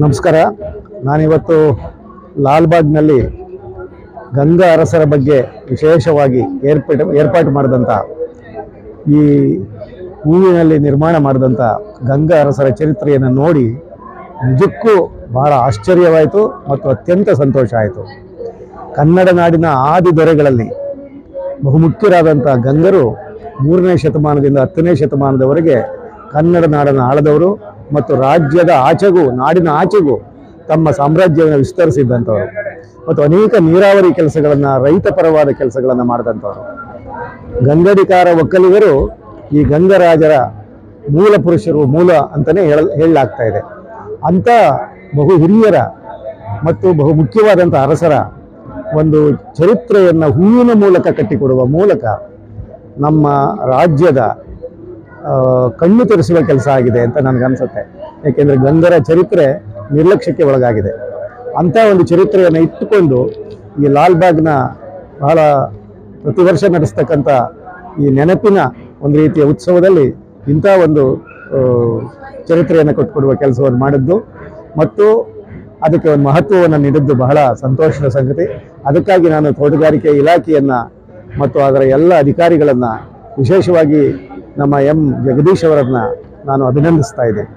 ನಮಸ್ಕಾರ. ನಾನಿವತ್ತು ಲಾಲ್ಬಾಗ್ನಲ್ಲಿ ಗಂಗಾ ಅರಸರ ಬಗ್ಗೆ ವಿಶೇಷವಾಗಿ ಏರ್ಪಾಟು ಮಾಡಿದಂಥ ಈ ಹೂವಿನಲ್ಲಿ ನಿರ್ಮಾಣ ಮಾಡಿದಂಥ ಗಂಗಾ ಅರಸರ ಚರಿತ್ರೆಯನ್ನು ನೋಡಿ ನಿಜಕ್ಕೂ ಬಹಳ ಆಶ್ಚರ್ಯವಾಯಿತು ಮತ್ತು ಅತ್ಯಂತ ಸಂತೋಷ ಆಯಿತು. ಕನ್ನಡ ನಾಡಿನ ಆದಿ ದೊರೆಗಳಲ್ಲಿ ಬಹುಮುಖ್ಯರಾದಂಥ ಗಂಗರು 3ನೇ ಶತಮಾನದಿಂದ 10ನೇ ಶತಮಾನದವರೆಗೆ ಕನ್ನಡ ನಾಡನ್ನು ಆಳದವರು ಮತ್ತು ರಾಜ್ಯದ ಆಚೆಗೂ ನಾಡಿನ ಆಚೆಗೂ ತಮ್ಮ ಸಾಮ್ರಾಜ್ಯವನ್ನು ವಿಸ್ತರಿಸಿದ್ದಂಥವರು ಮತ್ತು ಅನೇಕ ನೀರಾವರಿ ಕೆಲಸಗಳನ್ನು, ರೈತ ಪರವಾದ ಕೆಲಸಗಳನ್ನು ಮಾಡಿದಂಥವರು. ಗಂಗಡಿಕಾರ ಒಕ್ಕಲಿಗರು ಈ ಗಂಗರಾಜರ ಮೂಲ ಪುರುಷರು, ಮೂಲ ಅಂತಲೇ ಹೇಳಲಾಗ್ತಾ ಇದೆ. ಅಂಥ ಬಹು ಹಿರಿಯರ ಮತ್ತು ಬಹು ಮುಖ್ಯವಾದಂಥ ಅರಸರ ಒಂದು ಚರಿತ್ರೆಯನ್ನು ಹೂವಿನ ಮೂಲಕ ಕಟ್ಟಿಕೊಡುವ ಮೂಲಕ ನಮ್ಮ ರಾಜ್ಯದ ಕಣ್ಣು ತೆರೆಸುವ ಕೆಲಸ ಆಗಿದೆ ಅಂತ ನನಗನ್ಸುತ್ತೆ. ಏಕೆಂದರೆ ಗಂಗರ ಚರಿತ್ರೆ ನಿರ್ಲಕ್ಷ್ಯಕ್ಕೆ ಒಳಗಾಗಿದೆ. ಅಂಥ ಒಂದು ಚರಿತ್ರೆಯನ್ನು ಇಟ್ಟುಕೊಂಡು ಈ ಲಾಲ್ಬಾಗ್ನ ಬಹಳ ಪ್ರತಿ ವರ್ಷ ನಡೆಸ್ತಕ್ಕಂಥ ಈ ನೆನಪಿನ ಒಂದು ರೀತಿಯ ಉತ್ಸವದಲ್ಲಿ ಇಂಥ ಒಂದು ಚರಿತ್ರೆಯನ್ನು ಕೊಟ್ಟುಕೊಡುವ ಕೆಲಸವನ್ನು ಮಾಡಿದ್ದು ಮತ್ತು ಅದಕ್ಕೆ ಒಂದು ಮಹತ್ವವನ್ನು ನೀಡಿದ್ದು ಬಹಳ ಸಂತೋಷದ ಸಂಗತಿ. ಅದಕ್ಕಾಗಿ ನಾನು ತೋಟಗಾರಿಕೆ ಇಲಾಖೆಯನ್ನು ಮತ್ತು ಅದರ ಎಲ್ಲ ಅಧಿಕಾರಿಗಳನ್ನು, ವಿಶೇಷವಾಗಿ ನಮ್ಮ ಜಗದೀಶ್ ಅವರನ್ನು ನಾನು ಅಭಿನಂದಿಸ್ತಾ ಇದ್ದೇನೆ.